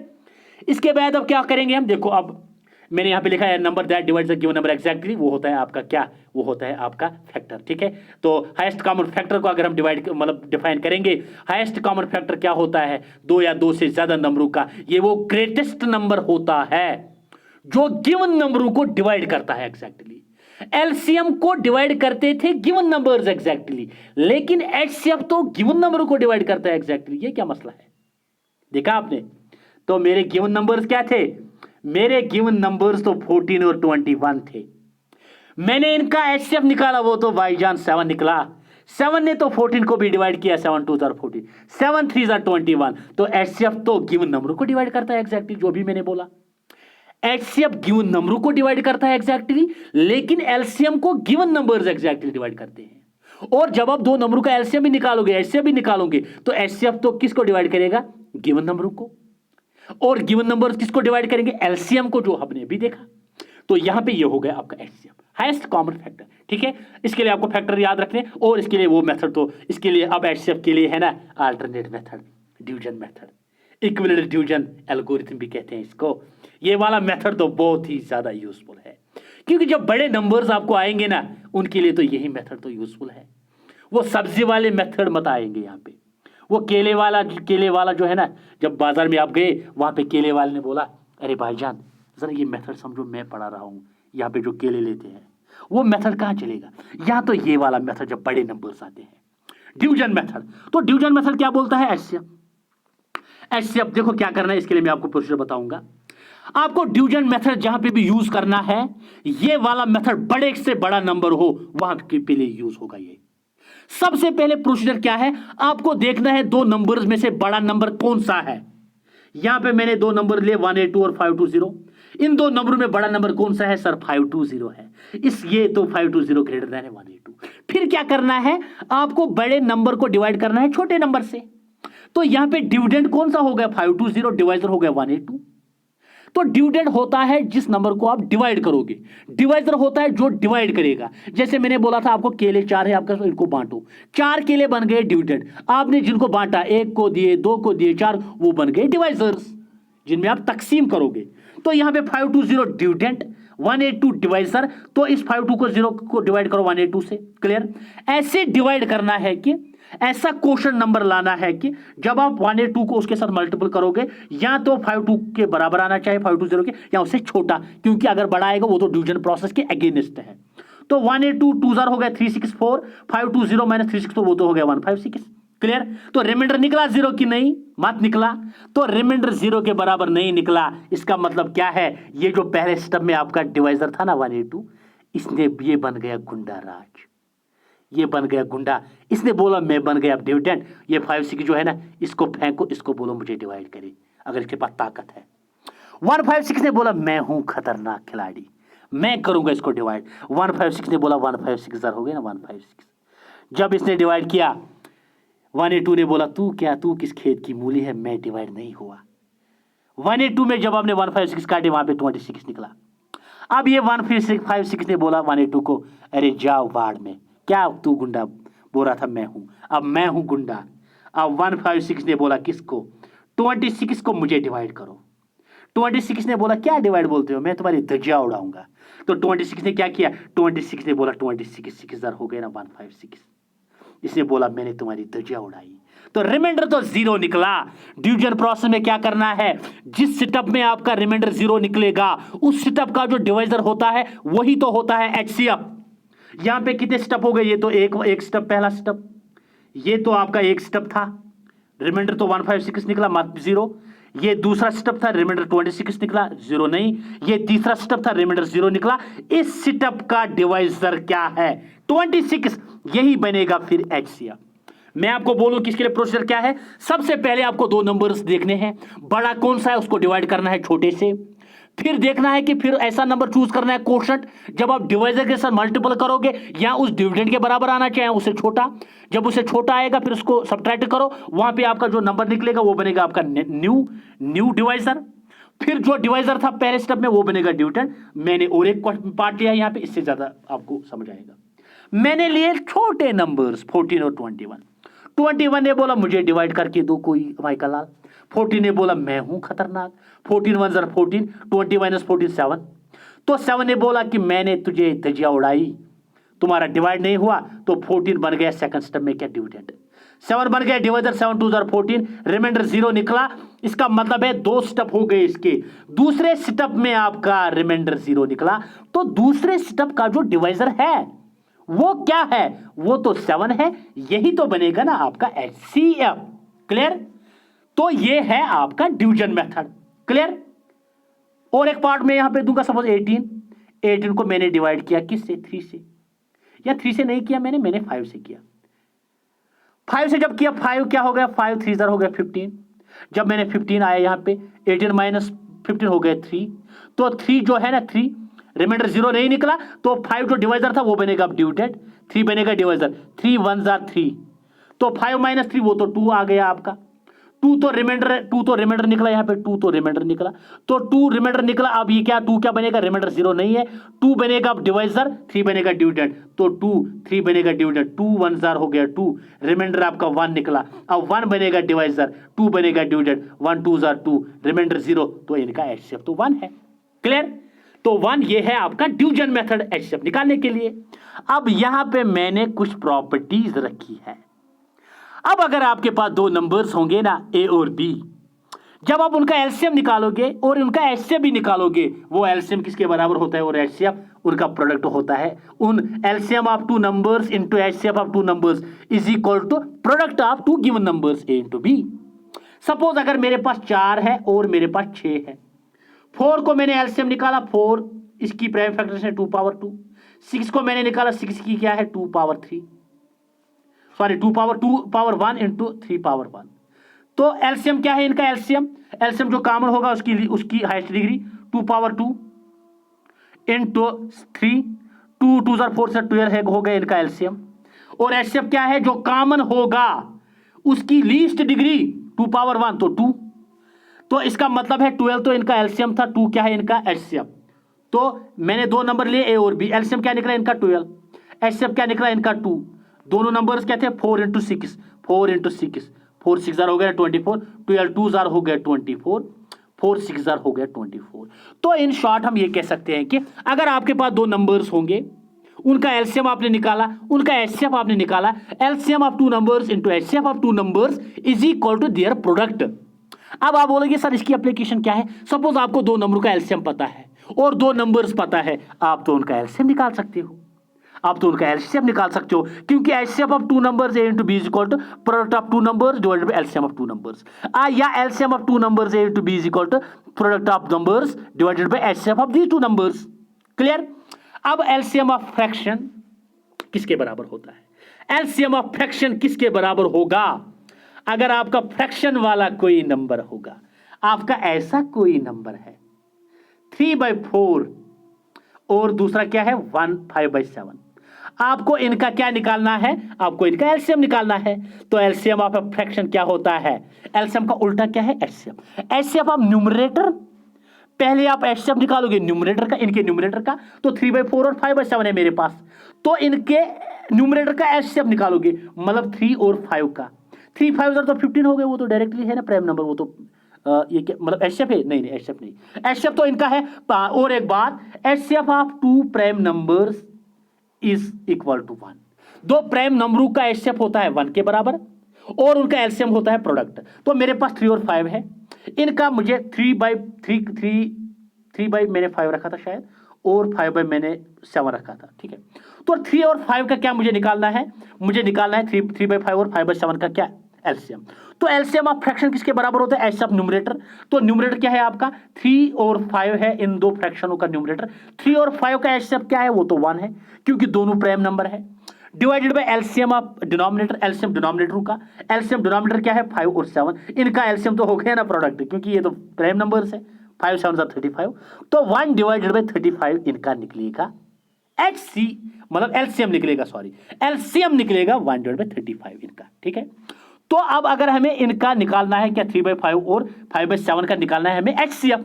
इसके बाद अब क्या करेंगे हम? देखो, अब मैंने यहां पे लिखा है number that divides the given number exactly, वो होता है आपका क्या? वो होता है आपका फैक्टर। ठीक है, तो हाईएस्ट कॉमन फैक्टर को अगर हम मतलब डिफाइन करेंगे, हाईएस्ट कॉमन फैक्टर क्या होता है? 2 या 2 से ज्यादा नंबरों का ये वो ग्रेटेस्ट नंबर होता है जो गिवन नंबरों को डिवाइड करता है एग्जैक्टली। एलसीएम को डिवाइड करते थे गिवन नंबर्स एग्जैक्टली, लेकिन एचसीएफ तो गिवन नंबरों को डिवाइड करता है एग्जैक्टली। ये क्या मसला है? देखा आपने? तो मेरे गिवन नंबर्स क्या थे? मेरे गिवन नंबर्स तो 14 और 21 थे। मैंने इनका एचसीएफ निकाला, वो तो भाईजान 7 निकला। 7 ने तो 14 को भी डिवाइड किया, 7 2 14, 7 3 21। तो एचसीएफ तो गिवन नंबरों को डिवाइड करता है एग्जैक्टली, जो भी मैंने बोला। एचसीएफ गिवन नंबरों को डिवाइड करता है एग्जैक्टली, लेकिन एलसीएम को गिवन नंबर्स एग्जैक्टली डिवाइड करते हैं। और जब आप दो नंबरों का एलसीएम भी निकालोगे, एचसीएफ भी निकालोगे, तो एचसीएफ तो किसको डिवाइड करेगा? गिवन नंबरों को। और गिवन नंबर्स किसको डिवाइड करेंगे? एलसीएम को, जो हमने भी देखा। तो यहां पे ये हो गया आपका एचसीएफ, हाईएस्ट कॉमन फैक्टर। ठीक है, इसके लिए आपको फैक्टर याद रखने, और इसके लिए वो मेथड, तो इसके लिए अब एचसीएफ के लिए है ना alternate method, division method, equivalent division algorithm भी कहते हैं इसको। ये वाला मेथड तो बहुत ही ज्यादा यूजफुल है, क्योंकि जब बड़े नंबर्स आपको आएंगे ना, उनके लिए तो यही मेथड तो यूजफुल है। वो सब्जी वाले मेथड मत आएंगे यहाँ पे। वो केले वाला जो है ना, जब बाजार में आप गए, वहां पे केले वाले ने बोला, अरे भाईजान जरा ये मेथड समझो, मैं पढ़ा रहा हूँ, यहाँ पे जो केले लेते हैं वो मेथड कहाँ चलेगा? यहाँ तो ये वाला मेथड, जब बड़े नंबर्स आते हैं, डिवीजन मेथड। तो डिवीजन मेथड क्या बोलता है? एचसीएफ देखो क्या करना है, इसके लिए मैं आपको प्रोसीजर बताऊंगा। आपको डिवीजन मेथड जहां पे भी यूज करना है, ये वाला मेथड बड़े से बड़ा नंबर हो वहां के लिए यूज होगा। ये सबसे पहले प्रोसीजर क्या है? आपको देखना है दो नंबर्स में से बड़ा नंबर कौन सा है। यहां पे मैंने दो नंबर लिए 182 और 520। इन दो नंबरों में बड़ा नंबर कौन सा है? सर 520 है। ये तो 520 ग्रेटर देन है 182। फिर क्या करना है? आपको बड़े नंबर को डिवाइड करना है छोटे नंबर से। तो यहां पे डिविडेंड कौन सा हो गया? 520, डिवाइजर हो गया 182। तो डिविडेंड होता है जिस नंबर को आप डिवाइड करोगे, डिवाइजर होता है जो डिवाइड करेगा। जैसे मैंने बोला था आपको, केले 4 है आपका, तो इनको बांटो, 4 केले बन गए डिविडेंड। आपने जिनको बांटा, 1 को दिए, 2 को दिए, 4, वो बन गए डिवाइजर्स, जिनमें आप तकसीम करोगे। तो यहां पे 520 डिविडेंड, 182 डिवाइजर। तो इस 52 को 0 को डिवाइड करो 182 से। क्लियर? ऐसे डिवाइड करना है कि ऐसा क्वेश्चन नंबर लाना है कि जब आप 182 को उसके साथ मल्टीपल करोगे, या तो 52 के बराबर आना चाहिए 520 के, या उससे छोटा, क्योंकि अगर बड़ा आएगा वो तो डिवीजन प्रोसेस के अगेंस्ट है। तो 182 2 हो गया 364, 520 माइनस 364 वो तो हो गया 156। क्लियर? तो रिमाइंडर निकला 0 की नहीं? मत निकला। तो रिमाइंडर 0 के बराबर नहीं निकला। इसका मतलब क्या है? ये जो पहले स्टेप में आपका डिवाइजर था ना 182, इसने ये बन गया गुंडा राज, ये बन गया गुंडा। इसने बोला मैं बन गया डिविडेंड। ये 56 जो है ना, इसको फेंको, इसको बोलो मुझे डिवाइड करे, अगर इसके पास ताकत है। 156 ने बोला मैं हूं खतरनाक खिलाड़ी, मैं करूंगा इसको डिवाइड। 156 ने बोला 156 हो गया ना 156। जब इसने डिवाइड किया, 182 ने बोला तू किस खेत की मूली है, मैं डिवाइड नहीं हुआ। 182 में जब आपने 156 काटे, वहां पे 26 निकला। अब ये 156 ने बोला 182 को, अरे जाओ बाढ़ में, क्या तू गुंडा बोल रहा था मैं हूं, अब मैं हूं गुंडा। अब 156 ने बोला किसको? 26 को मुझे डिवाइड करो। 26 ने बोला क्या डिवाइड बोलते हो, मैं तुम्हारी धज्जियां उड़ाऊंगा। तो 26 ने क्या किया? 26 ने बोला 26 हो गए ना 156। इसने बोला मैंने तुम्हारी धज्जियां उड़ाई। तो रिमाइंडर तो 0 निकला। डिवीजन प्रोसेस में क्या करना है? जिस स्टेप में आपका रिमाइंडर 0 निकलेगा, उस स्टेप का जो डिवाइजर होता है वही तो होता है एचसीएफ। यहां पे कितने स्टेप हो गए? ये तो एक स्टेप, पहला स्टेप। ये तो आपका एक स्टेप था, रिमाइंडर तो 156 निकला, मत 0। ये दूसरा स्टेप था, रिमाइंडर 26 निकला, 0 नहीं। ये तीसरा स्टेप था, रिमाइंडर 0 निकला। इस स्टेप का डिवाइजर क्या है? 26। यही बनेगा फिर HCF। मैं आपको बोलूं कि इसके लिए प्रोसीजर क्या है। सबसे पहले आपको दो नंबर्स देखने हैं, बड़ा कौन सा है उसको डिवाइड करना है छोटे से, फिर देखना है कि फिर ऐसा नंबर चूज करना है कोशंट जब आप डिवाइजर के साथ मल्टीपल करोगे या उस डिविडेंड के बराबर आना चाहिए, उससे छोटा। जब उससे छोटा आएगा फिर उसको सब्ट्रैक्ट करो, वहां पे आपका जो नंबर निकलेगा वो बनेगा आपका न्यू डिवाइजर। फिर जो डिवाइजर था पहले स्टेप में वो बनेगा डिविडेंड। मैंने और एक पार्ट लिया यहां पे, इससे ज्यादा आपको समझ आएगा। मैंने लिए छोटे नंबर्स 14 और 21। 21 ने बोला मुझे डिवाइड करके दो कोई माइकल लाल। 14 ने बोला मैं हूं खतरनाक, 14 1 ज़र 14, 20 - 14 7। तो 7 ने बोला कि मैंने तुझे धजिया उड़ाई, तुम्हारा डिवाइड नहीं हुआ, तो 14 बन गया सेकंड स्टेप में क्या डिविडेंड। 7 बन गया डिवाइजर, 7 2 ज़र 14, रिमाइंडर 0 निकला। इसका मतलब है दो स्टेप हो गए इसके। दूसरे स्टेप में आपका रिमाइंडर 0 निकला, तो दूसरे स्टेप का जो डिवाइजर है वो क्या है? वो तो 7 है। यही तो बनेगा ना आपका HCF। क्लियर? तो ये है आपका डिवीजन मेथड। क्लियर? और एक पार्ट में यहां पे दूंगा, सपोज 18 को मैंने डिवाइड किया किससे? 3 से, या 3 से नहीं किया मैंने 5 से किया। 5 से जब किया 5 क्या हो गया? 5 3 ज़र हो गया 15। जब मैंने 15 आया यहां पे 18 - 15 हो गया 3। तो 3 जो है ना 3, रिमाइंडर 0 नहीं निकला, तो 5 जो डिवाइजर था वो बनेगा अब डिविडेंड, 3 बनेगा डिवाइजर। 3 1 ज़र 3, तो 5 - 3 वो तो 2 आ गया आपका। 2 तो रिमाइंडर निकला, यहाँ पे 2 तो रिमाइंडर निकला, तो 2 रिमाइंडर निकला। अब ये क्या 2 क्या बनेगा? रिमाइंडर 0 नहीं है, 2 बनेगा अब डिवाइजर, 3 बनेगा डिविडेंड। तो 2 3 बनेगा डिविडेंड, 2 1 ज़र हो गया 2, रिमाइंडर आपका 1 निकला। अब 1 बनेगा डिवाइजर, 2 बनेगा डिविडेंड, 1 2 ज़र 2, रिमाइंडर 0, तो इनका HCF तो 1 है। क्लियर? तो 1 ये है आपका डिवीजन मेथड HCF निकालने के लिए। अब यहां पे मैंने कुछ प्रॉपर्टीज रखी है। अब अगर आपके पास दो नंबर्स होंगे ना A और B, जब आप उनका LCM निकालोगे और उनका HCF भी निकालोगे, वो LCM किसके बराबर होता है और HCF उनका प्रोडक्ट होता है। उन LCM of two numbers into HCF of two numbers is equal to product of two given numbers A into B। Suppose अगर मेरे पास 4 है और मेरे पास 6 है, 4 को मैंने LCM निकाला, 4 इसकी प्राइम फैक्टर्स है 2 पावर 2। 6 को मैंने निकाला, 6 की क्या है 2 power 3, sorry 2 power 1 into 3 power 1। तो LCM क्या है इनका? LCM जो कॉमन होगा उसकी हाईएस्ट डिग्री 2 पावर 2 इंटू 3, 2 2 ज़र 4 से 12 हो गया इनका LCM। और HCF क्या है? जो कॉमन होगा उसकी लीस्ट डिग्री 2 पावर 1, तो 2। तो इसका मतलब है 12 तो इनका LCM था, 2 क्या है इनका HCF। तो मैंने दो नंबर लिए A और B, LCM क्या निकला इनका 12, HCF क्या निकला इनका 2। दोनों नंबर्स क्या थे? 4 इंटू 6, 4 इंटू 6, 4 6 ज़र हो गया 24, 12 2 ज़र हो गया 24, 4 6 ज़र हो गया 24। तो इन शॉर्ट हम ये कह सकते हैं कि अगर आपके पास दो नंबर्स होंगे, उनका LCM आपने निकाला, उनका HCF आपने निकाला, LCM of two numbers into HCF of two numbers is equal to their product. अब आप बोलोगे सर इसकी एप्लीकेशन क्या है? सपोज आपको दो नंबर का LCM पता है और दो नंबर्स पता है, आप तो उनका LCM निकाल सकते हो, आप तो उनका LCM निकाल सकते हो, क्योंकि HCF of two numbers A into B is equal to product of two numbers divided by LCM of two numbers, या LCM of two numbers A into B is equal to product of numbers divided by HCF of these two numbers. Clear? अब LCM of fraction किसके बराबर होता है? LCM of fraction किसके बराबर होगा? अगर आपका फ्रैक्शन वाला कोई नंबर होगा, आपका ऐसा कोई नंबर है 3/4 और दूसरा क्या है 1 5/7, आपको इनका क्या निकालना है? आपको इनका LCM निकालना है। तो LCM ऑफ फ्रैक्शन क्या होता है? LCM का उल्टा क्या है? HCF। HCF ऑफ न्यूमरेटर, पहले आप HCF निकालोगे न्यूमरेटर का, इनके न्यूमरेटर का, तो 3/4 और 5/7 है मेरे पास, तो इनके न्यूमरेटर का HCF निकालोगे, मतलब 3 और 5 का। 3 5 ज़र तो 15 हो गए, वो तो डायरेक्टली है ना प्राइम नंबर, वो तो ये क्या मतलब HCF है? नहीं HCF नहीं, HCF तो इनका है। और एक बात, HCF of two prime numbers is equal to 1। दो प्राइम नंबरों का HCF होता है 1 के बराबर और उनका LCM होता है प्रोडक्ट। तो मेरे पास 3 और 5 है, इनका मुझे 3 मैंने 5 रखा था शायद, और 5 मैंने 7 रखा था, ठीक है। तो 3 और 5 का क्या मुझे निकालना है? मुझे निकालना है 3/5 और 5/7 का क्या? LCM। तो एलसीएम ऑफ फ्रैक्शन किसके बराबर होता है? HCF numerator. तो न्यूमरेटर क्या है आपका? 3 और 5 है इन दो फ्रैक्शनों का न्यूमरेटर। 3 और 5 का एचसीएफ क्या है? वो तो 1 है क्योंकि दोनों प्राइम नंबर है। Divided by LCM of denominator, LCM denominator का, एलसीएम डिनोमिनेटर क्या है? 5 और 7, इनका एलसीएम तो हो गया ना प्रोडक्ट, क्योंकि ये तो प्राइम नंबर्स है। 5 7 35, तो 1 डिवाइडेड बाय 35 इनका निकलेगा HC, मतलब एलसीएम निकलेगा, सॉरी एलसीएम निकलेगा 1 डिवाइड बाय 35 इनका, ठीक है। तो अब अगर हमें इनका निकालना है क्या, 3/5 और 5/7 का निकालना है हमें HCF,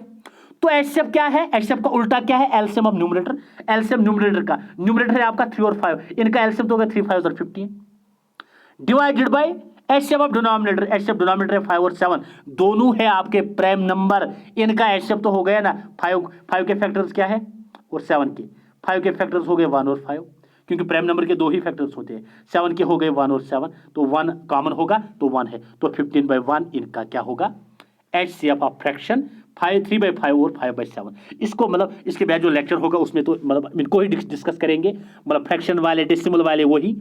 तो HCF क्या है? HCF का उल्टा क्या है? LCM of numerator. LCM numerator का, न्यूमरेटर है आपका 3 और 5, इनका एलसीएम तो होगा 3 5 और 15 divided by HCF of denominator. HCF denominator है 5 और 7, दोनों है आपके प्राइम नंबर, इनका HCF तो हो गया ना 5 के फैक्टर्स क्या है और 7 के, 5 के फैक्टर्स हो गए 1 और 5, क्योंकि प्राइम नंबर के दो ही फैक्टर्स होते हैं। 7 के हो गए 1 और 7, तो 1 कॉमन होगा तो 1 है, तो 15/1 इनका क्या होगा? HCF ऑफ फ्रैक्शन 3/5 और 5/7। इसको मतलब इसके बाद जो लेक्चर होगा उसमें तो मतलब इनको ही डिस्कस करेंगे, मतलब फ्रैक्शन वाले, डेसिमल वाले वही।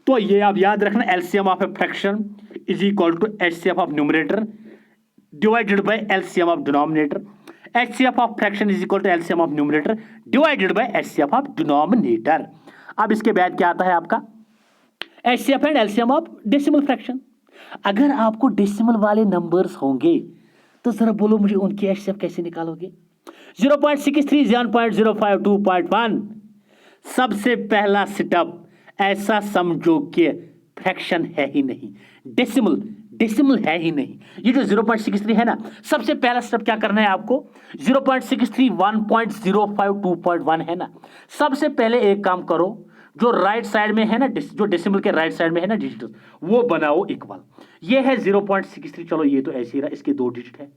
तो ये आप याद रखना, LCM of a fraction is equal to HCF of numerator divided by LCM of denominator. HCF of fraction is equal to LCM of numerator divided by HCF of denominator. अब इसके बाद क्या आता है आपका? HCF and LCM of decimal fraction. अगर आपको decimal वाले नंबर्स होंगे तो जरा बोलो मुझे उनकी HCF कैसे निकालोगे? 0.63, 0.05, 2.1। सबसे पहला सेटअप, ऐसा समझो कि फ्रैक्शन है ही नहीं, डेसिमल है ही नहीं। ये जो 0.63 है ना, सबसे पहला स्टेप क्या करना है आपको? 0.63, 1.05, 2.1 है ना, सबसे पहले एक काम करो, जो राइट साइड में है ना, जो डेसिमल के राइट साइड में है ना डिजिट, वो बनाओ इक्वल। ये है 0.63, चलो ये तो ऐसे ही रहा, इसके 2 डिजिट है।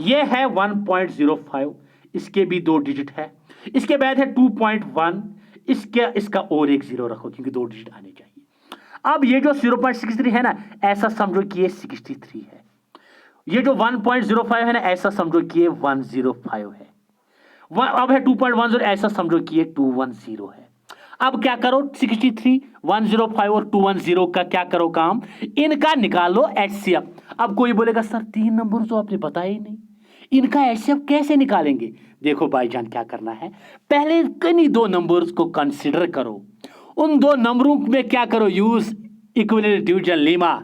ये है 1.05, इसके भी 2 डिजिट है। इसके बाद है 2.1, इसका और एक 0 रखो क्योंकि 2 डिजिट आने चाहिए। अब ये जो 0.63 है ना, ऐसा समझो कि ये 63 है। ये जो 1.05 है ना, ऐसा समझो कि ये 105 है। अब है 2.10, ऐसा समझो कि ये 210 है। अब क्या करो, 63, 105 और 210 का क्या करो काम, इनका निकालो HCF। अब कोई बोलेगा सर 3 नंबर तो आपने बताया ही नहीं, इनका HCF कैसे निकालेंगे? देखो भाईजान, क्या करना है, पहले किन्हीं 2 नंबर्स को कंसीडर करो, उन 2 नंबरों में क्या करो, यूज इक्विवेलेंट डिवीजन लीमा।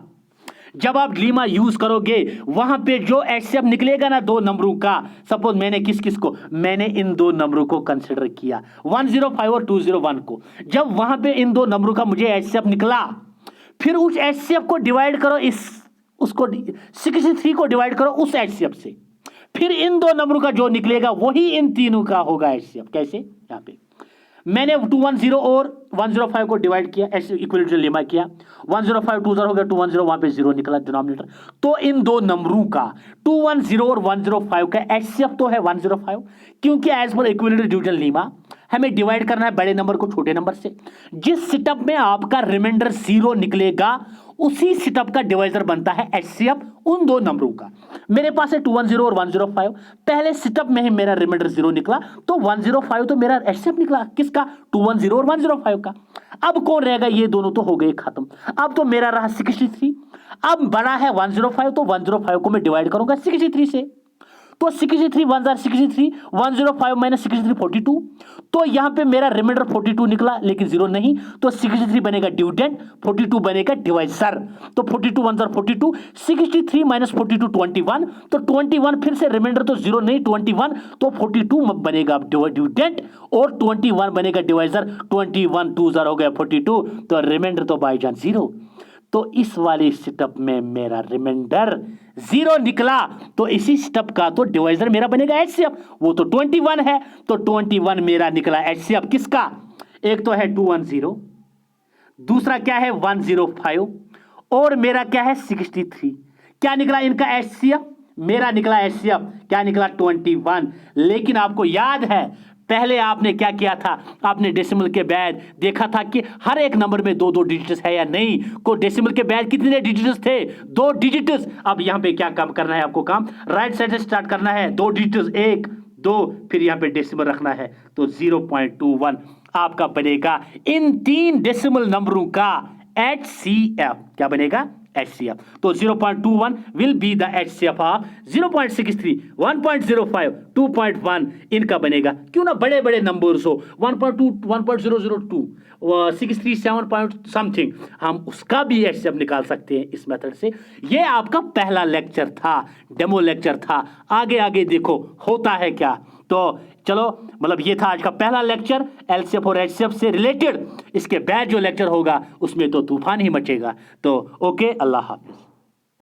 जब आप लीमा यूज करोगे वहां पे जो HCF निकलेगा ना 2 नंबरों का, सपोज मैंने किस को, मैंने इन 2 नंबरों को कंसीडर किया, 105 और 201 को। जब वहां पे इन 2 नंबरों का मुझे HCF निकला, फिर उस HCF को डिवाइड करो, उसको 63 को डिवाइड करो उस HCF से, फिर इन 2 नंबरों का जो निकलेगा वही इन तीनों का होगा HCF। कैसे? यहाँ पे मैंने 210 और 105 को डिवाइड किया, इक्विवेलेंट लेमा किया, 105 2 हो गया, 210 वहां पे 0 निकला डिनोमिनेटर। तो इन 2 नंबरों का 210 और 105 का HCF तो है 105, क्योंकि एज पर इक्विवेलेंट डिवीजन लीमा हमें डिवाइड करना है बड़े नंबर को छोटे नंबर से। जिस सेटअप में आपका रिमाइंडर 0 निकलेगा उसी सेटअप का डिवाइजर बनता है HCF उन 2 नंबरों का। मेरे पास है 210 और 105, पहले सेटअप में ही मेरा रिमाइंडर 0 निकला, तो 105 तो मेरा HCF निकला, किसका? 210 और 105 का। अब कौन रहेगा? ये दोनों तो हो गए खत्म। अब तो मेरा रहा 63, अब बड़ा है 105, तो 105 को मैं डिवाइड करूंगा 63 से, तो 63 1 63, 105 माइनस 63 42, तो यहां पे मेरा रिमाइंडर 42 निकला लेकिन 0 नहीं, तो 63 बनेगा डिविडेंड, 42 बनेगा डिवाइजर। तो 42 1 42, 63 माइनस 42 21, तो 21 फिर से रिमाइंडर तो 0 नहीं 21, तो 42 बनेगा डिविडेंड और 21 बनेगा डिवाइजर। 21 2 हो गया 42, तो रिमाइंडर तो भाईजान 0। तो इस वाले स्टेप में मेरा रिमाइंडर 0 निकला, तो इसी स्टेप का तो डिवाइजर मेरा बनेगा HCF, वो तो 21 है, तो 21 मेरा निकला HCF किसका? एक तो है 210, दूसरा क्या है 105, और मेरा क्या है 63। क्या निकला इनका HCF? मेरा निकला HCF क्या निकला? 21। लेकिन आपको याद है पहले आपने क्या किया था, आपने डेसिमल के बाद देखा था कि हर एक नंबर में 2 डिजिट्स है या नहीं, को डेसिमल के बाद कितने डिजिट्स थे? 2 डिजिट्स। अब यहां पे क्या काम करना है आपको, काम राइट साइड से स्टार्ट करना है, 2 डिजिट्स 1 2, फिर यहां पे डेसिमल रखना है, तो 0.21 आपका बनेगा इन 3 डेसिमल नंबरों का HCF। क्या बनेगा? HCF. तो 0.21 will be the HCF of 0.63, 1.05, 2.1 इनका बनेगा. क्यों ना बड़े बड़े नंबर्स हो, 1.2, 1.002, 63, 7 पॉइंट समथिंग, हम उसका भी HCF निकाल सकते हैं इस मेथड से. ये आपका पहला लेक्चर था, डेमो लेक्चर था. आगे आगे देखो होता है क्या. तो चलो, मतलब ये था आज का पहला लेक्चर LCF और HCF से रिलेटेड. इसके बाद जो लेक्चर होगा उसमें तो तूफान ही मचेगा. तो ओके, अल्लाह हाफिज.